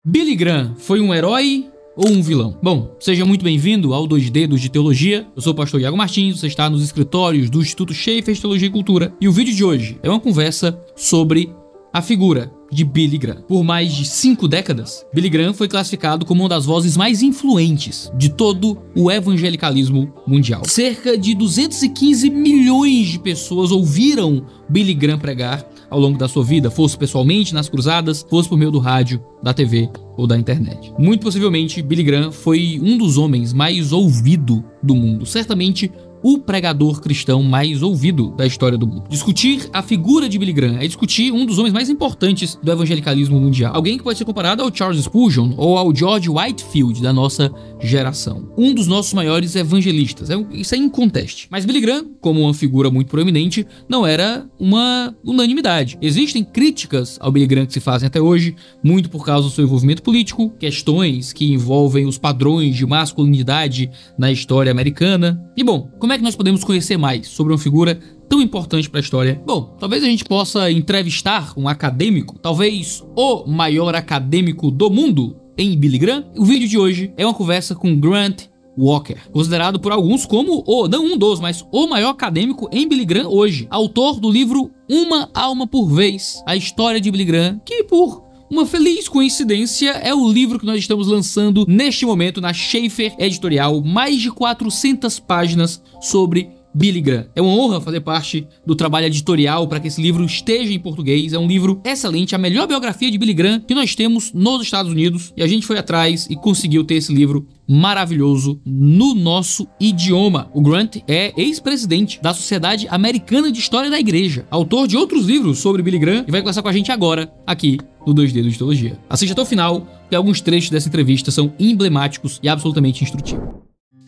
Billy Graham foi um herói ou um vilão? Bom, seja muito bem-vindo ao 2 Dedos de Teologia. Eu sou o pastor Iago Martins, você está nos escritórios do Instituto Schaeffer de Teologia e Cultura. E o vídeo de hoje é uma conversa sobre a figura de Billy Graham. Por mais de 5 décadas, Billy Graham foi classificado como uma das vozes mais influentes de todo o evangelicalismo mundial. Cerca de 215 milhões de pessoas ouviram Billy Graham pregar ao longo da sua vida, fosse pessoalmente nas cruzadas, fosse por meio do rádio, da TV ou da internet. Muito possivelmente, Billy Graham foi um dos homens mais ouvidos do mundo. Certamente, o pregador cristão mais ouvido da história do mundo. Discutir a figura de Billy Graham é discutir um dos homens mais importantes do evangelicalismo mundial. Alguém que pode ser comparado ao Charles Spurgeon ou ao George Whitefield da nossa geração. Um dos nossos maiores evangelistas. Isso é inconteste. Mas Billy Graham, como uma figura muito proeminente, não era uma unanimidade. Existem críticas ao Billy Graham que se fazem até hoje, muito por causa do seu envolvimento político, questões que envolvem os padrões de masculinidade na história americana. E bom, como é que nós podemos conhecer mais sobre uma figura tão importante para a história? Bom, talvez a gente possa entrevistar um acadêmico, talvez o maior acadêmico do mundo em Billy Graham. O vídeo de hoje é uma conversa com Grant Wacker, considerado por alguns como não um dos, mas o maior acadêmico em Billy Graham hoje. Autor do livro Uma Alma por Vez, a história de Billy Graham, que por uma feliz coincidência é o livro que nós estamos lançando neste momento na Schaeffer Editorial, mais de 400 páginas sobre Billy Graham. É uma honra fazer parte do trabalho editorial para que esse livro esteja em português. É um livro excelente, a melhor biografia de Billy Graham que nós temos nos Estados Unidos, e a gente foi atrás e conseguiu ter esse livro maravilhoso no nosso idioma. O Grant é ex-presidente da Sociedade Americana de História da Igreja, autor de outros livros sobre Billy Graham, e vai conversar com a gente agora aqui no 2 Dedos de Teologia. Assiste até o final, que alguns trechos dessa entrevista são emblemáticos e absolutamente instrutivos.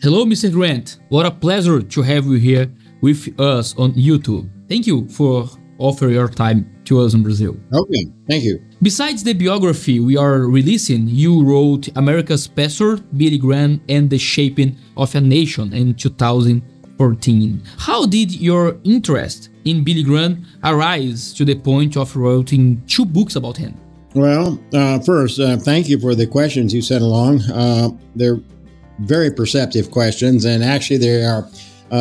Hello, Mr. Grant. What a pleasure to have you here with us on YouTube. Thank you for offering your time to us in Brazil. Okay, thank you. Besides the biography we are releasing, you wrote America's Pastor, Billy Graham and the Shaping of a Nation in 2014. How did your interest in Billy Graham arise to the point of writing 2 books about him? Well, first, thank you for the questions you sent along. They're very perceptive questions, and actually they are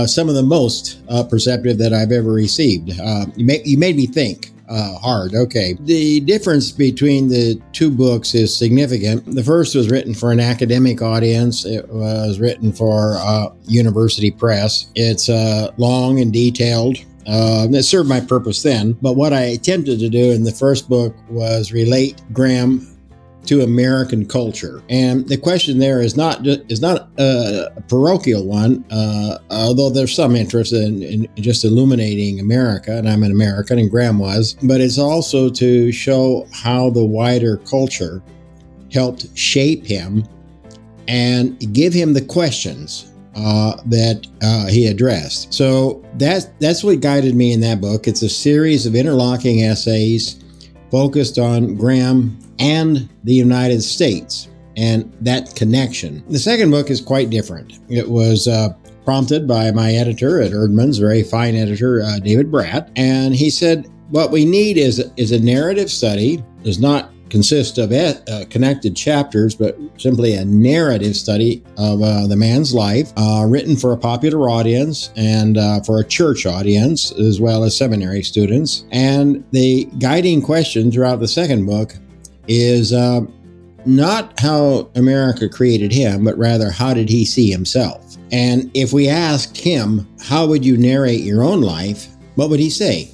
some of the most perceptive that I've ever received. You made me think hard. Okay. The difference between the 2 books is significant. The first was written for an academic audience. It was written for university press. It's long and detailed. It served my purpose then, but what I attempted to do in the first book was relate Graham to American culture. And the question there is not a parochial one, although there's some interest in just illuminating America, and I'm an American and Graham was, but it's also to show how the wider culture helped shape him and give him the questions that he addressed. So that's what guided me in that book. It's a series of interlocking essays focused on Graham and the United States and that connection. The second book is quite different. It was prompted by my editor at Erdman's, very fine editor, David Bratt, and he said, what we need is a narrative study. Does not consist of connected chapters, but simply a narrative study of the man's life, written for a popular audience and for a church audience, as well as seminary students. And the guiding question throughout the second book is not how America created him, but rather how did he see himself? And if we asked him, how would you narrate your own life? What would he say?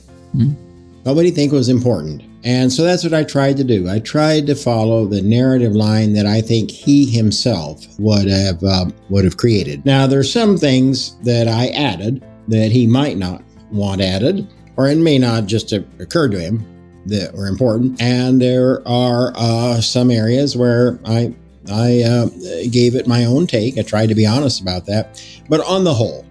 What would he think was important? And so that's what I tried to do. I tried to follow the narrative line that I think he himself would have created. Now, there's some things that I added that he might not want added, or it may not just occur to him that were important. And there are some areas where I gave it my own take. I tried to be honest about that. But on the whole,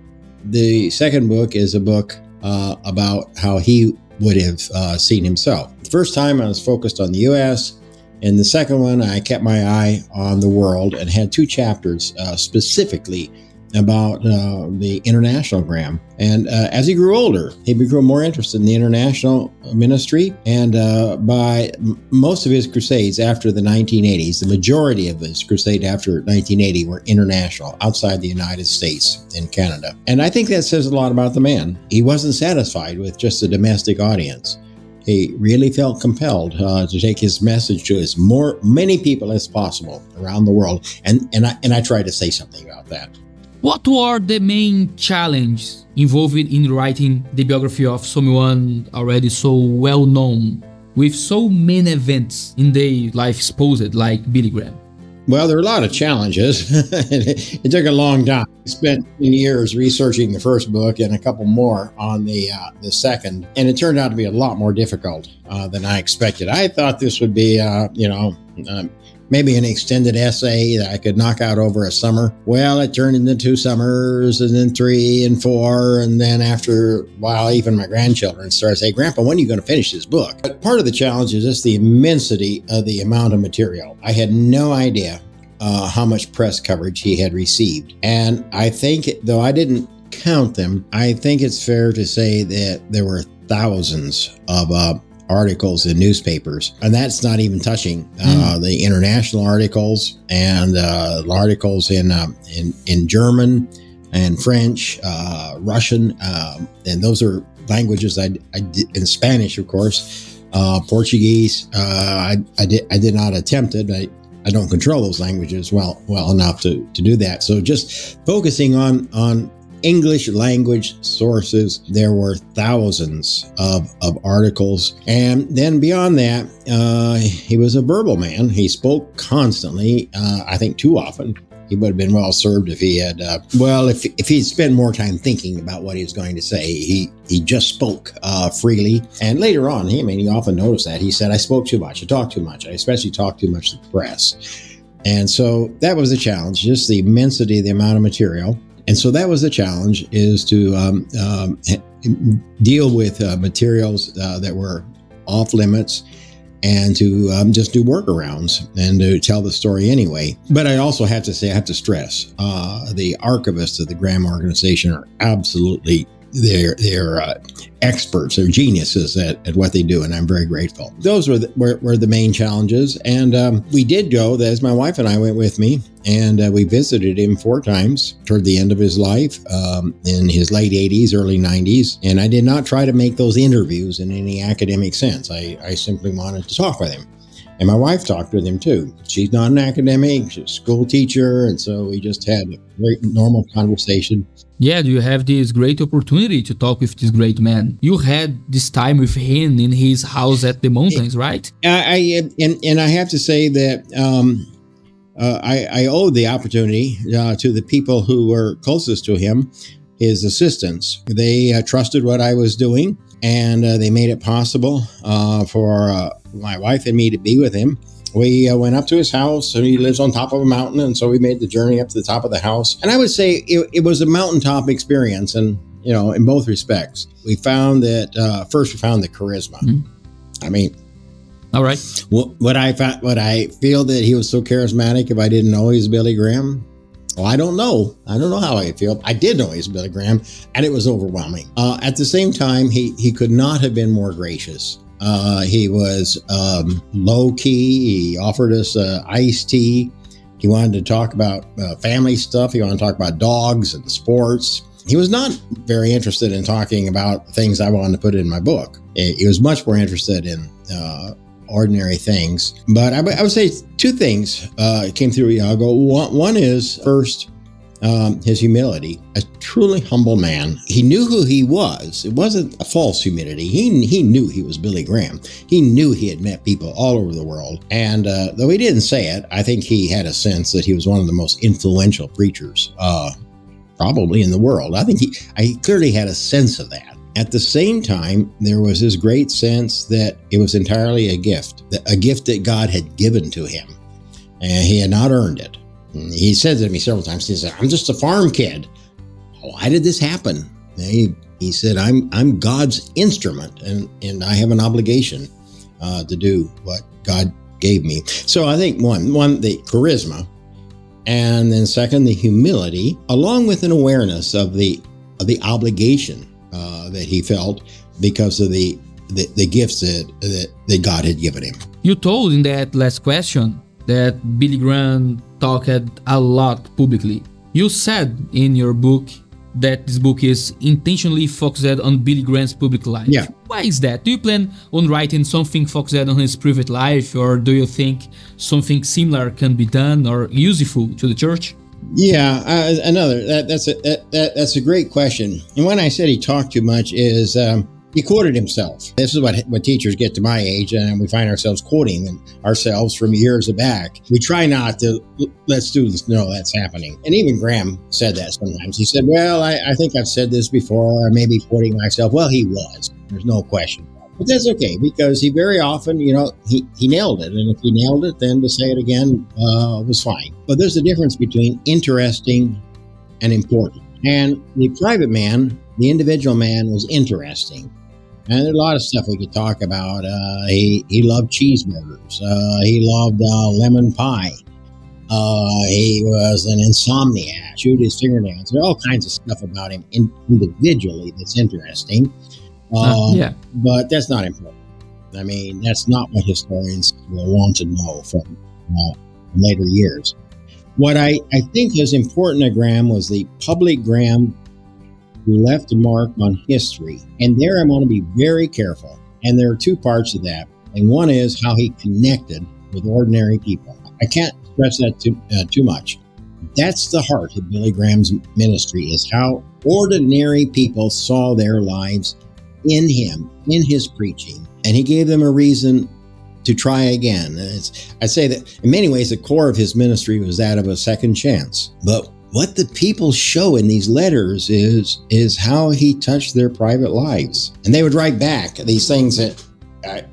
the second book is a book about how he would have seen himself. The first time I was focused on the U.S., and the second one I kept my eye on the world and had 2 chapters specifically about the internationalgram. And as he grew older, he became more interested in the international ministry. And by most of his crusades after the 1980s, the majority of his crusade after 1980 were international, outside the United States and Canada. And I think that says a lot about the man. He wasn't satisfied with just a domestic audience. He really felt compelled to take his message to as many people as possible around the world. And I tried to say something about that. What were the main challenges involved in writing the biography of someone already so well known, with so many events in their life exposed, like Billy Graham? Well, there are a lot of challenges. It took a long time. I spent years researching the first book and a couple more on the second, and it turned out to be a lot more difficult than I expected. I thought this would be, maybe an extended essay that I could knock out over a summer. Well, it turned into 2 summers, and then 3 and 4, and then after a while, even my grandchildren started saying, "Grandpa, when are you going to finish this book?" But part of the challenge is just the immensity of the amount of material. I had no idea how much press coverage he had received. And I think, though I didn't count them, I think it's fair to say that there were thousands of articles in newspapers, and that's not even touching the international articles and articles in German and French, Russian, and those are languages I did, in Spanish, of course, Portuguese. I did not attempt it. I don't control those languages well enough to do that. So just focusing on English language sources, there were thousands of articles. And then beyond that, he was a verbal man. He spoke constantly, I think too often. He would have been well served if he had, if he'd spent more time thinking about what he was going to say. He just spoke freely. And later on, he often noticed that. He said, "I spoke too much. I talked too much. I especially talked too much to the press." And so that was a challenge, just the immensity of the amount of material. And so that was the challenge, is to deal with materials that were off limits, and to just do workarounds and to tell the story anyway. But I also have to say, I have to stress, the archivists of the Graham organization are absolutely, they're experts, they're geniuses at what they do, and I'm very grateful. Those were the main challenges. And we did go, as my wife and I went with me, and we visited him 4 times toward the end of his life, in his late 80s, early 90s. And I did not try to make those interviews in any academic sense. I simply wanted to talk with him. And my wife talked with him too. She's not an academic, she's a school teacher, and so we just had a very normal conversation. Yeah, you have this great opportunity to talk with this great man. You had this time with him in his house at the mountains, right? And I have to say that I owe the opportunity to the people who were closest to him, his assistants. They trusted what I was doing, and they made it possible for my wife and me to be with him. We went up to his house, and he lives on top of a mountain, and so we made the journey up to the top of the house. And I would say it was a mountaintop experience, and in both respects. We found that first we found the charisma. I mean, all right. Would I feel that he was so charismatic if I didn't know he was Billy Graham? Well, I don't know. I don't know how I feel. I did know he was Billy Graham, and it was overwhelming. At the same time, he could not have been more gracious. He was low-key. He offered us iced tea. He wanted to talk about family stuff. He wanted to talk about dogs and sports. He was not very interested in talking about things I wanted to put in my book. He was much more interested in ordinary things. But I would say 2 things came through Iago. One is, first, his humility. A truly humble man. He knew who he was. It wasn't a false humility. He knew he was Billy Graham. He knew he had met people all over the world. And though he didn't say it, I think he had a sense that he was one of the most influential preachers probably in the world. I think he clearly had a sense of that. At the same time, there was this great sense that it was entirely a gift that God had given to him, and he had not earned it. And he said to me several times, he said, "I'm just a farm kid. Why did this happen?" And he said, I'm God's instrument, and I have an obligation to do what God gave me. So I think one, the charisma, And then second, the humility, along with an awareness of the obligation that he felt because of the gifts that God had given him. You told in that last question that Billy Graham talked a lot publicly. You said in your book that this book is intentionally focused on Billy Graham's public life. Yeah. Why is that? Do you plan on writing something focused on his private life, or do you think something similar can be done or useful to the church? Yeah, that's a great question. And when I said he talked too much is he quoted himself. This is what teachers get to my age, and we find ourselves quoting ourselves from years back. We try not to let students know that's happening. And even Graham said that sometimes. He said, well, I think I've said this before, or maybe quoting myself. Well, he was. There's no question. But that's okay, because he very often, he nailed it. And if he nailed it, then to say it again was fine. But there's a difference between interesting and important. And the private man, the individual man, was interesting. And there's a lot of stuff we could talk about. He loved cheeseburgers. He loved lemon pie. He was an insomniac, chewed his fingernails. There are all kinds of stuff about him individually that's interesting. But that's not important. I mean, that's not what historians will want to know from later years. What I think is important to Graham was the public Graham who left a mark on history. And there I want to be very careful. And there are two parts of that. And one is how he connected with ordinary people. I can't stress that too much. That's the heart of Billy Graham's ministry, is how ordinary people saw their lives in him, in his preaching. And he gave them a reason to try again. I'd say that in many ways, the core of his ministry was that of a second chance. But what the people show in these letters is how he touched their private lives. And they would write back these things that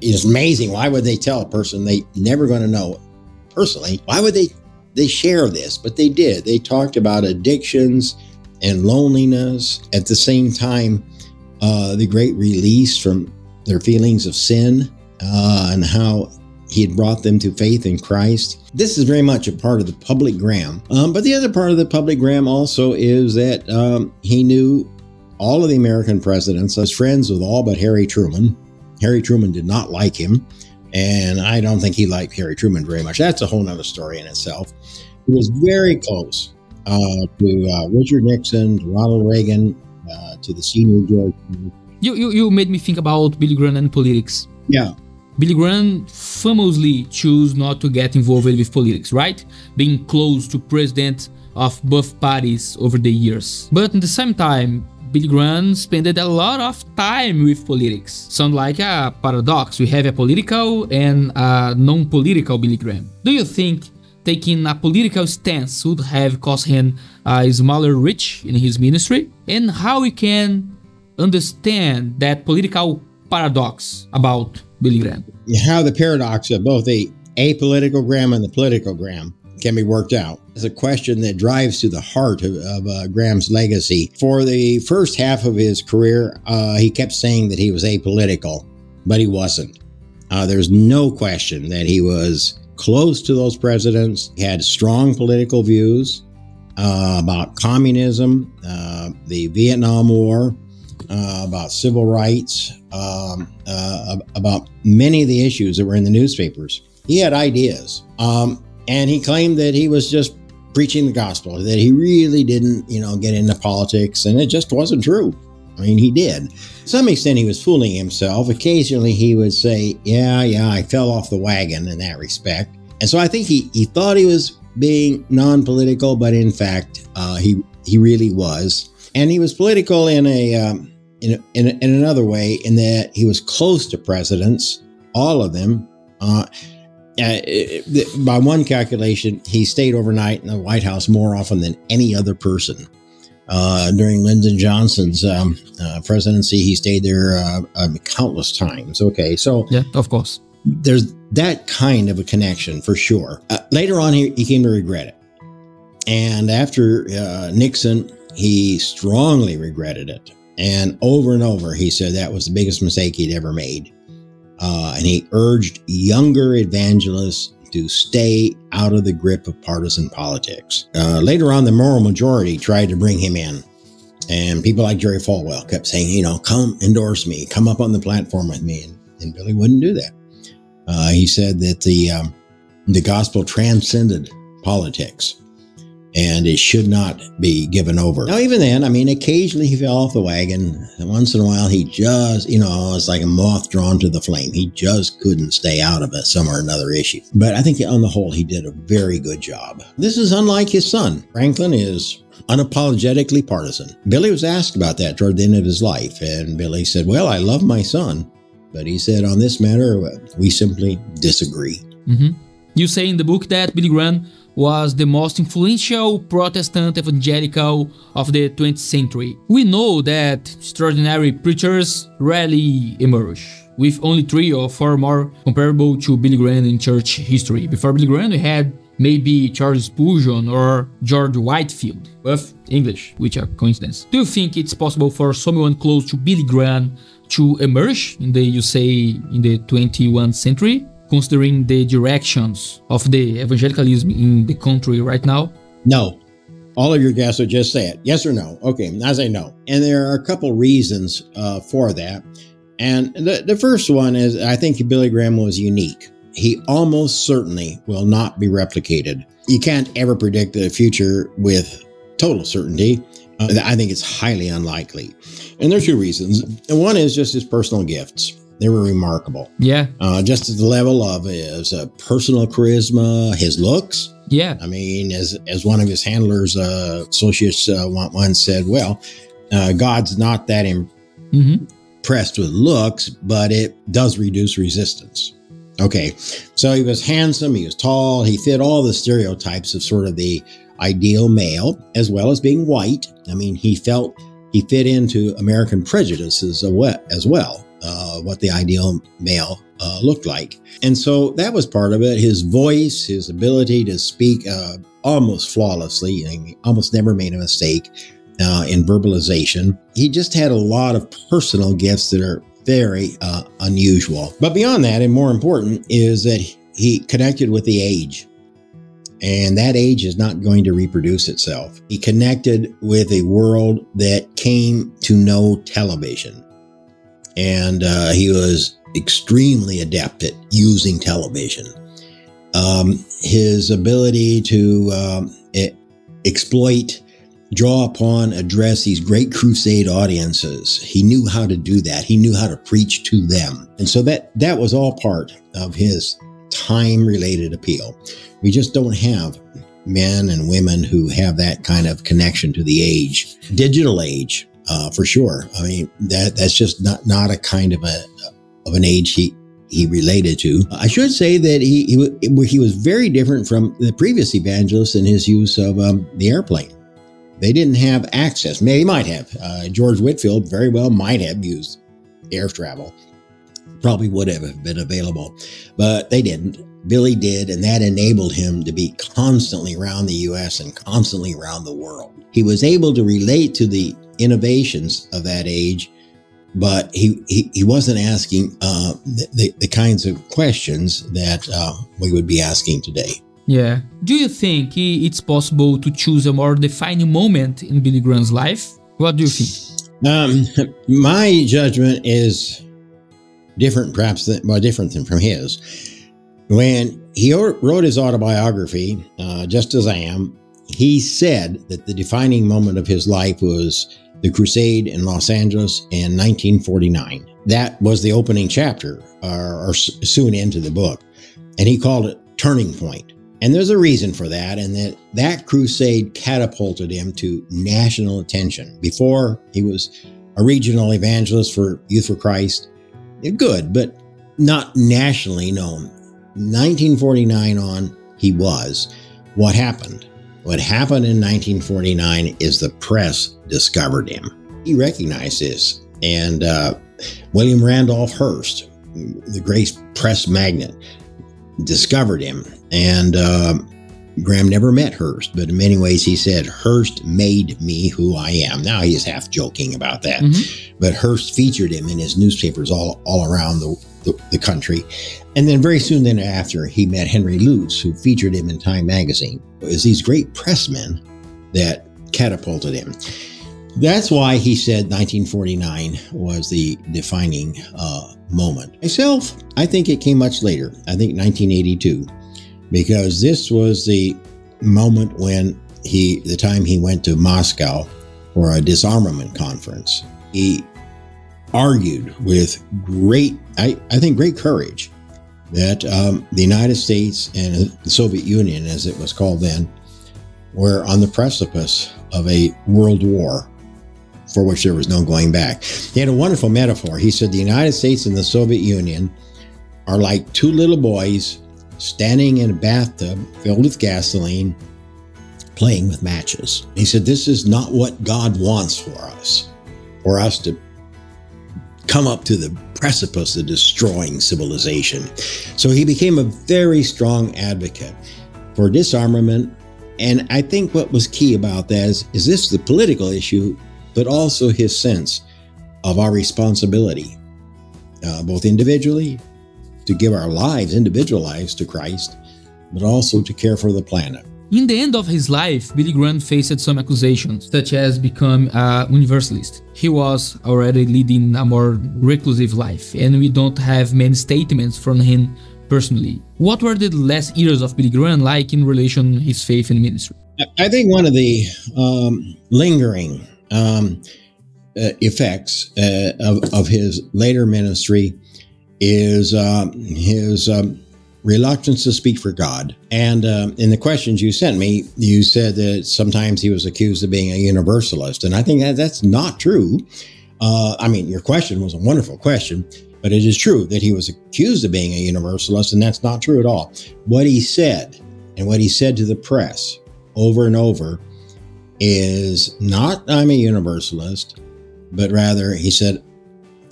is amazing. Why would they tell a person they never going to know personally? Why would they share this? But they did. They talked about addictions and loneliness. At the same time, the great release from their feelings of sin, and how he had brought them to faith in Christ. This is very much a part of the public Graham. But the other part of the public Graham also is that he knew all of the American presidents, was friends with all but Harry Truman. Harry Truman did not like him, and I don't think he liked Harry Truman very much. That's a whole nother story in itself. He was very close to Richard Nixon, to Ronald Reagan, to the senior George. You made me think about Billy Graham and politics. Yeah. Billy Graham famously chose not to get involved with politics, right? Being close to president of both parties over the years. But at the same time, Billy Graham spent a lot of time with politics. Sounds like a paradox. We have a political and a non-political Billy Graham. Do you think taking a political stance would have cost him a smaller reach in his ministry? And how we can understand that political paradox about Billy Graham? How the paradox of both the apolitical Graham and the political Graham can be worked out. It's a question that drives to the heart of Graham's legacy. For the first half of his career, he kept saying that he was apolitical, but he wasn't. There's no question that he was close to those presidents. He had strong political views about communism, the Vietnam War, about civil rights, about many of the issues that were in the newspapers. He had ideas, and he claimed that he was just preaching the gospel, that he really didn't, get into politics, and it just wasn't true. I mean, he did. To some extent, he was fooling himself. Occasionally, he would say, yeah, I fell off the wagon in that respect. And so I think he thought he was being non-political, but in fact, he really was. And he was political in another way, in that he was close to presidents, all of them. By one calculation, he stayed overnight in the White House more often than any other person. During Lyndon Johnson's presidency, he stayed there countless times. Okay, so yeah, of course, there's that kind of a connection for sure. Later on, he came to regret it, and after Nixon, he strongly regretted it. And over, he said that was the biggest mistake he'd ever made. And he urged younger evangelists to stay out of the grip of partisan politics. Later on, the moral majority tried to bring him in. And people like Jerry Falwell kept saying, you know, come endorse me, come up on the platform with me. And Billy wouldn't do that. He said that the gospel transcended politics and it should not be given over. Now, even then, I mean, occasionally he fell off the wagon. And once in a while, he just, you know, it's like a moth drawn to the flame. He just couldn't stay out of it, some or another issue. But I think on the whole, he did a very good job. This is unlike his son. Franklin is unapologetically partisan. Billy was asked about that toward the end of his life. And Billy said, well, I love my son. But he said, on this matter, we simply disagree. Mm-hmm. You say in the book that Billy Graham was the most influential Protestant evangelical of the 20th century. We know that extraordinary preachers rarely emerge, with only 3 or 4 more comparable to Billy Graham in church history. Before Billy Graham, we had maybe Charles Spurgeon or George Whitefield, both English, which are coincidence. Do you think it's possible for someone close to Billy Graham to emerge in the 21st century, considering the directions of the evangelicalism in the country right now? No. All of your guests would just say it. Yes or no? Okay, I say no. And there are a couple reasons for that. And the first one is, I think Billy Graham was unique. He almost certainly will not be replicated. You can't ever predict the future with total certainty. I think it's highly unlikely. And there are 2 reasons. And one is just his personal gifts. They were remarkable. Yeah. Just at the level of his personal charisma, his looks. Yeah. I mean, as one of his handlers, associates once said, well, God's not that impressed with looks, but it does reduce resistance. Okay, so he was handsome, he was tall, he fit all the stereotypes of sort of the ideal male, as well as being white. I mean, he fit into American prejudices as well, what the ideal male looked like. And so that was part of it. His voice, his ability to speak almost flawlessly, and he almost never made a mistake in verbalization. He just had a lot of personal gifts that are very unusual. But beyond that, and more important, is that he connected with the age. And that age is not going to reproduce itself. He connected with a world that came to know television. And he was extremely adept at using television. His ability to exploit, draw upon, address these great crusade audiences. He knew how to do that. He knew how to preach to them. And so that was all part of his time-related appeal. We just don't have men and women who have that kind of connection to the age. Digital age, for sure. I mean, that's just not a kind of an age he related to. I should say that he was very different from the previous evangelists in his use of the airplane. They didn't have access. They might have. George Whitefield very well might have used air travel. Probably would have been available, but they didn't. Billy did, and that enabled him to be constantly around the U.S. and constantly around the world. He was able to relate to the innovations of that age, but he wasn't asking the kinds of questions that we would be asking today. Yeah. Do you think it's possible to choose a more defining moment in Billy Graham's life? What do you think? My judgment is different, perhaps different than from his. When he wrote his autobiography, Just As I Am, he said that the defining moment of his life was the crusade in Los Angeles in 1949. That was the opening chapter, or soon into the book, and he called it Turning Point. And there's a reason for that, and that crusade catapulted him to national attention. Before, he was a regional evangelist for Youth for Christ. Good, but not nationally known. 1949 on, he was. What happened? What happened in 1949 is the press discovered him. He recognized this, and William Randolph Hearst, the great press magnate, discovered him. And Graham never met Hearst, but in many ways he said, Hearst made me who I am. Now he's half joking about that, but Hearst featured him in his newspapers all around the country. And then very soon then after, he met Henry Luce, who featured him in Time magazine. It was these great pressmen that catapulted him. That's why he said 1949 was the defining moment. Myself, I think it came much later. I think 1982, because this was the moment when the time he went to Moscow for a disarmament conference. He argued with great, I think great courage that the United States and the Soviet Union, as it was called then, were on the precipice of a world war for which there was no going back. He had a wonderful metaphor. He said the United States and the Soviet Union are like two little boys standing in a bathtub filled with gasoline, playing with matches. He said, this is not what God wants for us to come up to the precipice of destroying civilization. So he became a very strong advocate for disarmament. And I think what was key about that is this the political issue, but also his sense of our responsibility, both individually, to give our lives, individual lives to Christ, but also to care for the planet. In the end of his life, Billy Graham faced some accusations, such as becoming a universalist. He was already leading a more reclusive life, and we don't have many statements from him personally. What were the last years of Billy Graham like in relation to his faith and ministry? I think one of the lingering effects of his later ministry is his reluctance to speak for God. And in the questions you sent me, you said that sometimes he was accused of being a universalist. And I think that's not true. I mean, your question was a wonderful question, but it is true that he was accused of being a universalist, and that's not true at all. What he said, and what he said to the press over and over, is not I'm a universalist, but rather he said,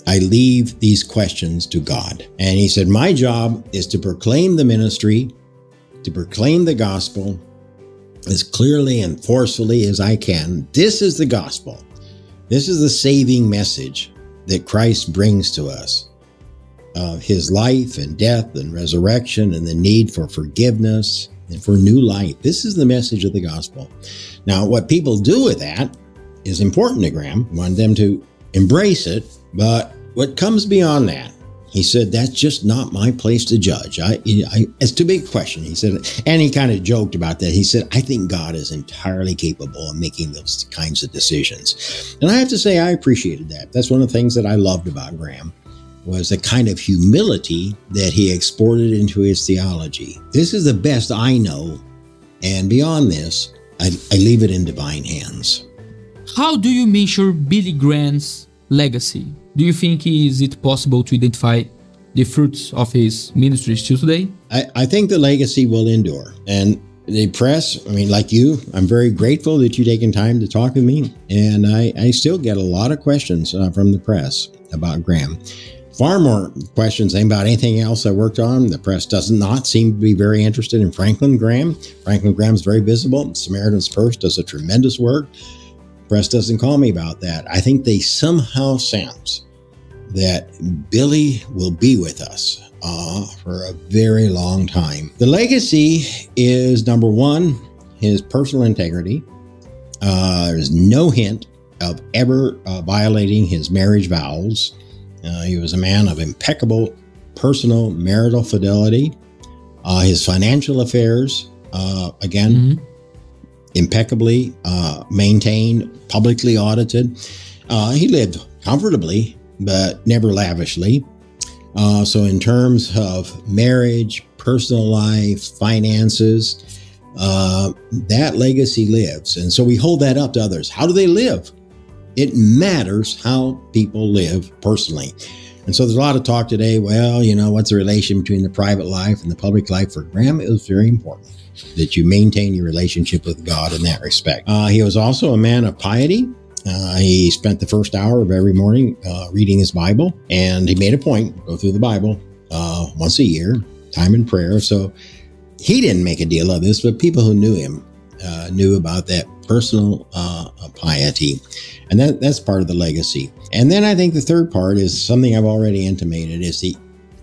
I leave these questions to God. And he said, my job is to proclaim the ministry, to proclaim the gospel as clearly and forcefully as I can. This is the gospel. This is the saving message that Christ brings to us. His life and death and resurrection and the need for forgiveness and for new life. This is the message of the gospel. Now, what people do with that is important to Graham. I want them to embrace it, but what comes beyond that, he said, that's just not my place to judge. It's too big a question, he said, and he kind of joked about that. He said, I think God is entirely capable of making those kinds of decisions. And I have to say, I appreciated that. That's one of the things that I loved about Graham, was the kind of humility that he exported into his theology. This is the best I know, and beyond this, I leave it in divine hands. How do you measure Billy Graham's legacy? Do you think is it possible to identify the fruits of his ministry still today? I think the legacy will endure. And the press, I mean, like you, I'm very grateful that you've taken time to talk with me. And I still get a lot of questions from the press about Graham. Far more questions than about anything else I worked on. The press does not seem to be very interested in Franklin Graham. Franklin Graham's very visible. Samaritan's Purse does a tremendous work. Press doesn't call me about that. I think they somehow sense that Billy will be with us for a very long time. The legacy is, number one, his personal integrity. There's no hint of ever violating his marriage vows. He was a man of impeccable personal marital fidelity. His financial affairs, again, impeccably maintained, publicly audited. He lived comfortably, but never lavishly. So in terms of marriage, personal life, finances, that legacy lives. And so we hold that up to others. How do they live? It matters how people live personally. And so there's a lot of talk today, well, you know, what's the relation between the private life and the public life? For Graham, it was very important that you maintain your relationship with God in that respect. He was also a man of piety. He spent the first hour of every morning reading his Bible, and he made a point to go through the Bible once a year, time in prayer. So he didn't make a deal of this, but people who knew him knew about that personal piety. And that's part of the legacy. And then I think the third part is something I've already intimated, is he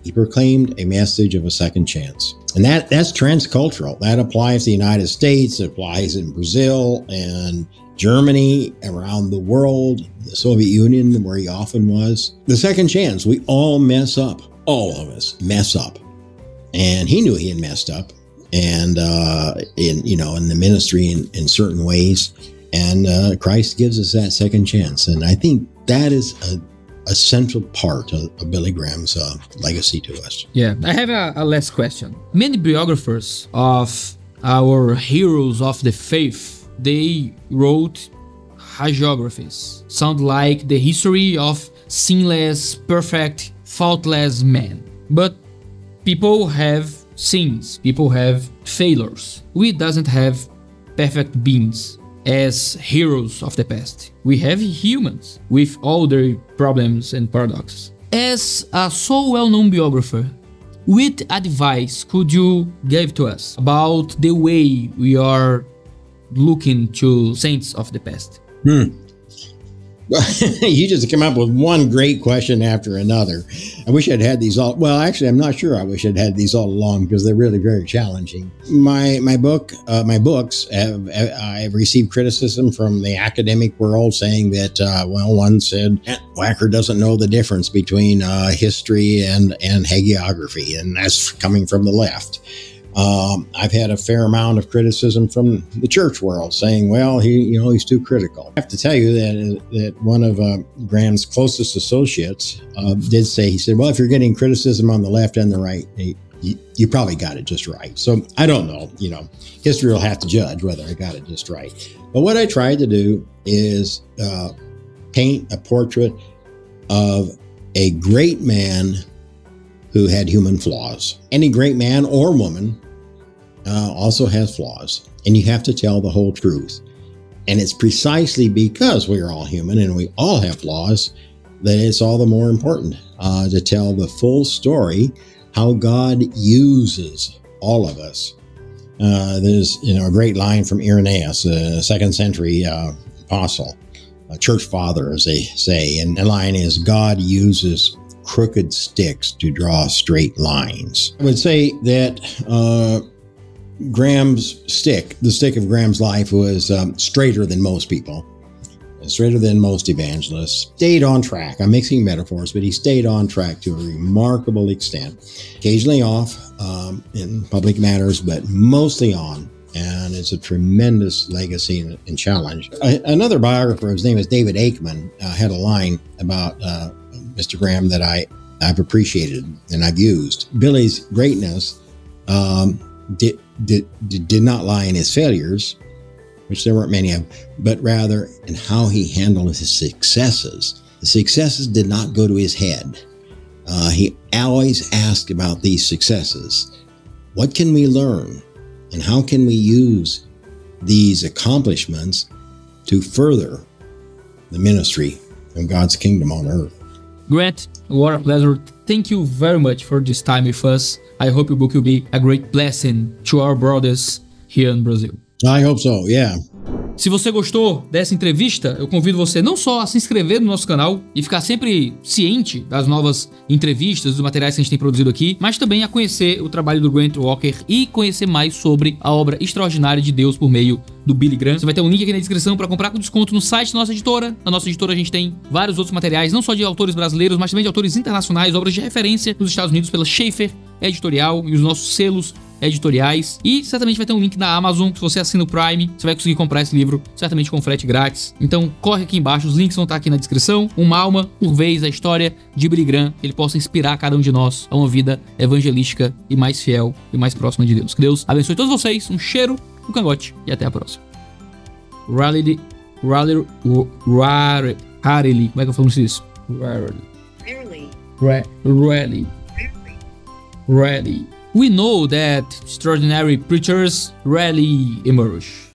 He proclaimed a message of a second chance. And that's transcultural. That applies to the United States, it applies in Brazil and Germany, around the world, the Soviet Union, where he often was. The second chance, we all mess up. All of us mess up. And he knew he had messed up, and in the ministry in certain ways. And Christ gives us that second chance. And I think that is a central part of Billy Graham's legacy to us. Yeah, I have a last question. Many biographers of our heroes of the faith, they wrote hagiographies. Sound like the history of sinless, perfect, faultless men. But people have sins, people have failures. We doesn't have perfect beings as heroes of the past. We have humans with all their problems and paradoxes. As a so well-known biographer, what advice could you give to us about the way we are looking to saints of the past? You just come up with one great question after another. I wish I'd had these all. Well, actually, I'm not sure. I wish I'd had these all along because they're really very challenging. My books I've received criticism from the academic world saying that one said Wacker doesn't know the difference between history and hagiography, and that's coming from the left. I've had a fair amount of criticism from the church world saying, well, he's too critical. I have to tell you that one of Graham's closest associates did say, he said, well, if you're getting criticism on the left and the right, you probably got it just right. So I don't know, history will have to judge whether I got it just right. But what I tried to do is paint a portrait of a great man who had human flaws. Any great man or woman also has flaws, and you have to tell the whole truth. And it's precisely because we are all human and we all have flaws that it's all the more important to tell the full story, how God uses all of us. There's a great line from Irenaeus, a 2nd century apostle, a church father, as they say, and the line is, God uses crooked sticks to draw straight lines. I would say that Graham's stick, the stick of Graham's life, was straighter than most people, straighter than most evangelists. Stayed on track. I'm mixing metaphors, but he stayed on track to a remarkable extent. Occasionally off in public matters, but mostly on. And it's a tremendous legacy and challenge. Another biographer, his name is David Aikman, had a line about Mr. Graham that I've appreciated and I've used. Billy's greatness did not lie in his failures, which there weren't many of, but rather in how he handled his successes. The successes did not go to his head. He always asked about these successes. What can we learn, and how can we use these accomplishments to further the ministry of God's kingdom on earth? Grant, what a pleasure. Thank you very much for this time with us. I hope your book will be a great blessing to our brothers here in Brazil. I hope so, yeah. Se você gostou dessa entrevista, eu convido você não só a se inscrever no nosso canal e ficar sempre ciente das novas entrevistas, dos materiais que a gente tem produzido aqui, mas também a conhecer o trabalho do Grant Wacker e conhecer mais sobre a obra extraordinária de Deus por meio do Billy Graham. Você vai ter um link aqui na descrição para comprar com desconto no site da nossa editora. Na nossa editora a gente tem vários outros materiais, não só de autores brasileiros, mas também de autores internacionais, obras de referência nos Estados Unidos pela Schaefer Editorial e os nossos selos editoriais. E certamente vai ter um link na Amazon. Se você assina o Prime, você vai conseguir comprar esse livro, certamente com frete grátis. Então corre aqui embaixo, os links vão estar aqui na descrição. Uma alma por vez, a história de Billy Graham, que ele possa inspirar cada um de nós a uma vida evangelística e mais fiel e mais próxima de Deus. Que Deus abençoe todos vocês, um cheiro no cangote e até a próxima. Rarely, como é que eu falo isso? Rarely. We know that extraordinary preachers rarely emerge.